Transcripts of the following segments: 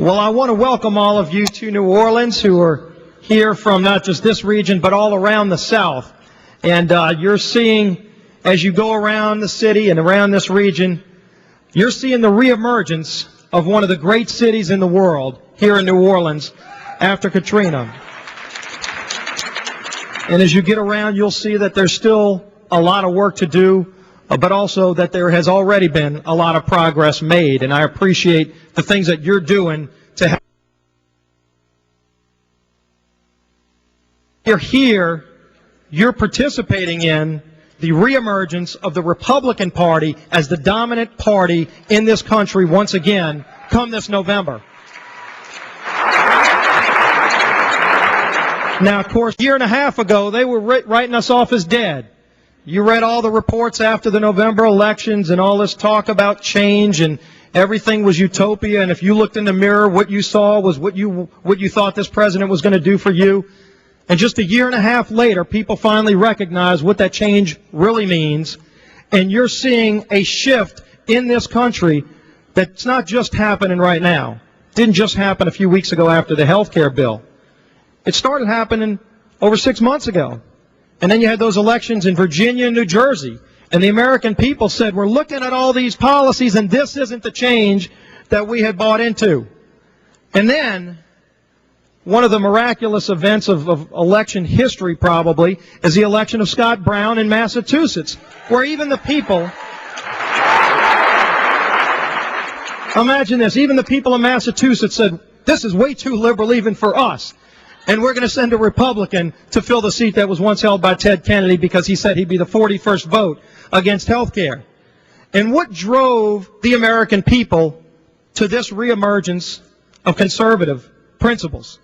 Well, I want to welcome all of you to New Orleans who are here from not just this region, but all around the South. And you're seeing, as you go around the city and around this region, you're seeing the reemergence of one of the great cities in the world here in New Orleans after Katrina. And as you get around, you'll see that there's still a lot of work to do, but also that there has already been a lot of progress made. And I appreciate the things that you're doing to help. You're here, you're participating in the reemergence of the Republican Party as the dominant party in this country once again come this November. Now, of course, a year and a half ago, they were writing us off as dead. You read all the reports after the November elections and all this talk about change and everything was utopia, and if you looked in the mirror, what you saw was what you thought this president was going to do for you. And just a year and a half later, people finally recognize what that change really means, and you're seeing a shift in this country that's not just happening right now. It didn't just happen a few weeks ago after the health care bill. It started happening over 6 months ago. And then you had those elections in Virginia and New Jersey. And the American people said, we're looking at all these policies, and this isn't the change that we had bought into. And then, one of the miraculous events of election history probably is the election of Scott Brown in Massachusetts, where even the people, imagine this, even the people in Massachusetts said, this is way too liberal even for us. And we're going to send a Republican to fill the seat that was once held by Ted Kennedy because he said he'd be the 41st vote against health care. And what drove the American people to this reemergence of conservative principles?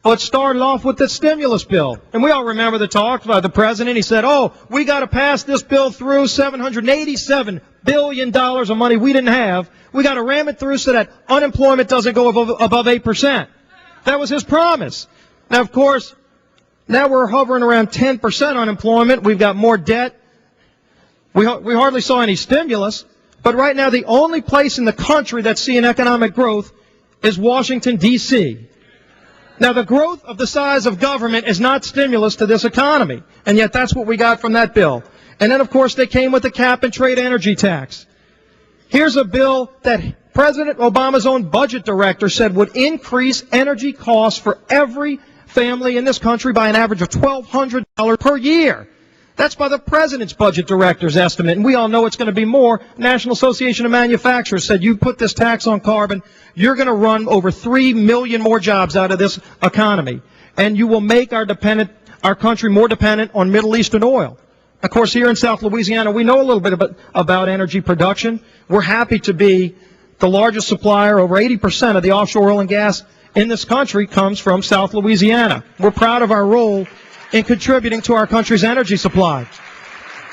Well, it started off with the stimulus bill. And we all remember the talk by the president. He said, oh, we got to pass this bill through, $787 billion of money we didn't have. We got to ram it through so that unemployment doesn't go above 8%. That was his promise. Now, of course, now we're hovering around 10% unemployment. We've got more debt. We hardly saw any stimulus. But right now, the only place in the country that's seeing economic growth is Washington, D.C. Now, the growth of the size of government is not stimulus to this economy. And yet that's what we got from that bill. And then, of course, they came with the cap-and-trade energy tax. Here's a bill that President Obama's own budget director said would increase energy costs for every family in this country by an average of $1,200 per year. That's by the president's budget director's estimate, and we all know it's going to be more. National Association of Manufacturers said you put this tax on carbon, you're going to run over 3 million more jobs out of this economy, and you will make our country more dependent on Middle Eastern oil. Of course, here in South Louisiana, we know a little bit about energy production. We're happy to be the largest supplier. Over 80% of the offshore oil and gas in this country comes from South Louisiana. We're proud of our role in contributing to our country's energy supply.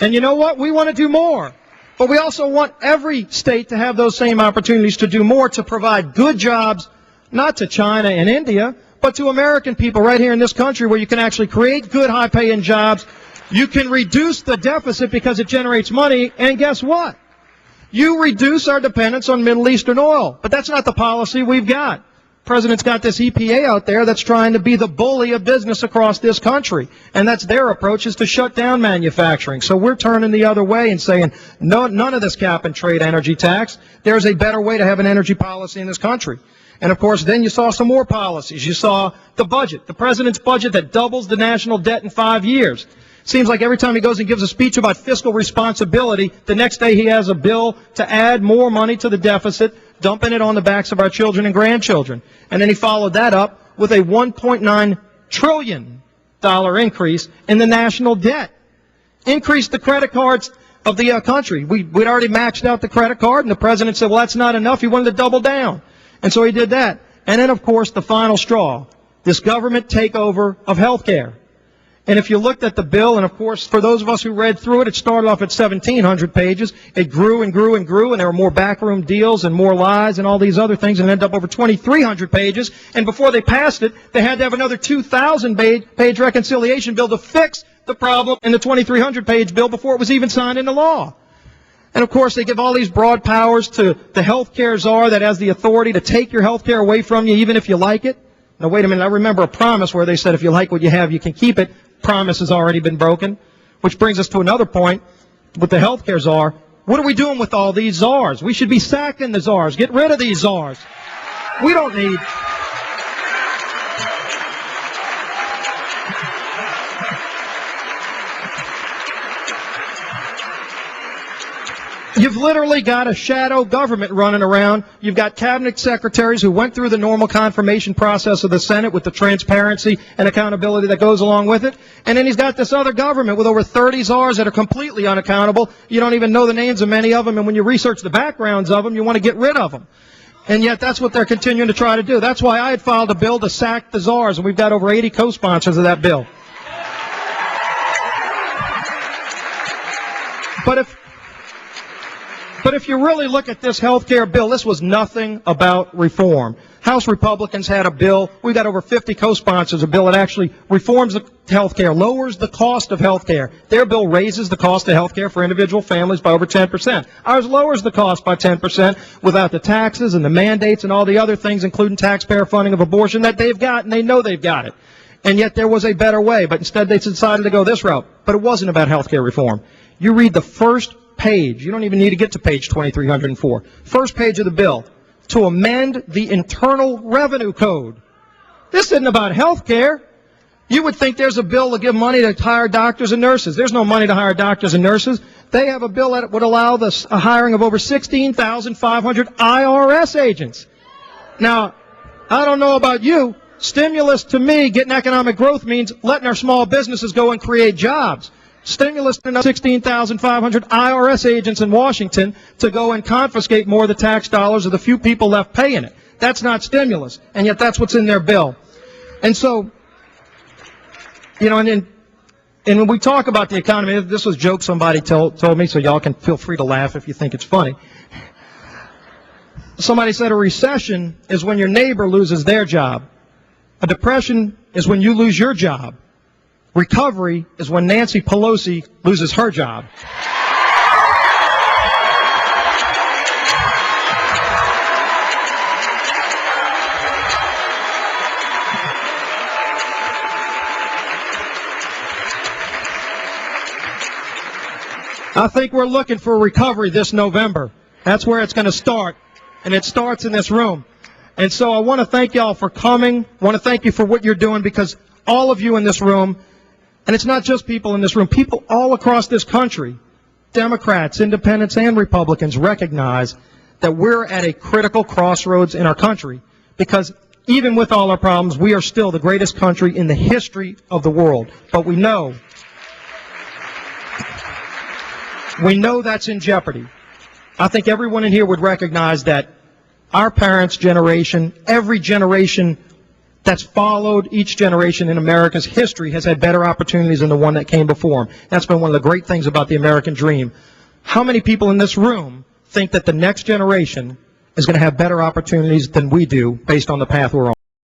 And you know what? We want to do more. But we also want every state to have those same opportunities to do more, to provide good jobs, not to China and India, but to American people right here in this country where you can actually create good, high-paying jobs. You can reduce the deficit because it generates money, and guess what? You reduce our dependence on Middle Eastern oil. But that's not the policy we've got. The president's got this EPA out there that's trying to be the bully of business across this country. And that's their approach, is to shut down manufacturing. So we're turning the other way and saying, no, none of this cap-and-trade energy tax. There's a better way to have an energy policy in this country. And, of course, then you saw some more policies. You saw the budget, the president's budget that doubles the national debt in 5 years. Seems like every time he goes and gives a speech about fiscal responsibility, the next day he has a bill to add more money to the deficit, dumping it on the backs of our children and grandchildren. And then he followed that up with a $1.9 trillion increase in the national debt. Increased the credit cards of the country. We'd already maxed out the credit card, and the president said, well, that's not enough. He wanted to double down. And so he did that. And then, of course, the final straw, this government takeover of health care. And if you looked at the bill, and of course, for those of us who read through it, it started off at 1,700 pages. It grew and grew and grew, and there were more backroom deals and more lies and all these other things, and it ended up over 2,300 pages. And before they passed it, they had to have another 2,000-page reconciliation bill to fix the problem in the 2,300-page bill before it was even signed into law. And of course, they give all these broad powers to the health care czar that has the authority to take your health care away from you, even if you like it. Now, wait a minute. I remember a promise where they said if you like what you have, you can keep it. Promise has already been broken. Which brings us to another point with the health care czar. What are we doing with all these czars? We should be sacking the czars. Get rid of these czars. We don't need... You've literally got a shadow government running around. You've got cabinet secretaries who went through the normal confirmation process of the Senate with the transparency and accountability that goes along with it. And then he's got this other government with over 30 czars that are completely unaccountable. You don't even know the names of many of them, and when you research the backgrounds of them, you want to get rid of them. And yet that's what they're continuing to try to do. That's why I had filed a bill to sack the czars, and we've got over 80 co-sponsors of that bill. But if you really look at this health care bill, this was nothing about reform. House Republicans had a bill. We've got over 50 co-sponsors, a bill that actually reforms the health care, lowers the cost of health care. Their bill raises the cost of health care for individual families by over 10%. Ours lowers the cost by 10% without the taxes and the mandates and all the other things, including taxpayer funding of abortion that they've got, and they know they've got it. And yet there was a better way, but instead they decided to go this route. But it wasn't about health care reform. You read the first page. You don't even need to get to page 2304. First page of the bill, to amend the Internal Revenue Code. This isn't about health care. You would think there's a bill to give money to hire doctors and nurses. There's no money to hire doctors and nurses. They have a bill that would allow the hiring of over 16,500 IRS agents. Now, I don't know about you. Stimulus to me, getting economic growth, means letting our small businesses go and create jobs. Stimulus to 16,500 IRS agents in Washington to go and confiscate more of the tax dollars of the few people left paying it. That's not stimulus, and yet that's what's in their bill. And so, you know, and when we talk about the economy, this was a joke somebody told me, so y'all can feel free to laugh if you think it's funny. Somebody said a recession is when your neighbor loses their job. A depression is when you lose your job. Recovery is when Nancy Pelosi loses her job. I think we're looking for recovery this November. That's where it's going to start, and it starts in this room. And so I want to thank y'all for coming. I want to thank you for what you're doing, because all of you in this room, and it's not just people in this room, people all across this country, Democrats, Independents, and Republicans, recognize that we're at a critical crossroads in our country, because even with all our problems, we are still the greatest country in the history of the world. But we know that's in jeopardy. I think everyone in here would recognize that our parents' generation, every generation that's followed, each generation in America's history has had better opportunities than the one that came before them. That's been one of the great things about the American dream. How many people in this room think that the next generation is going to have better opportunities than we do based on the path we're on?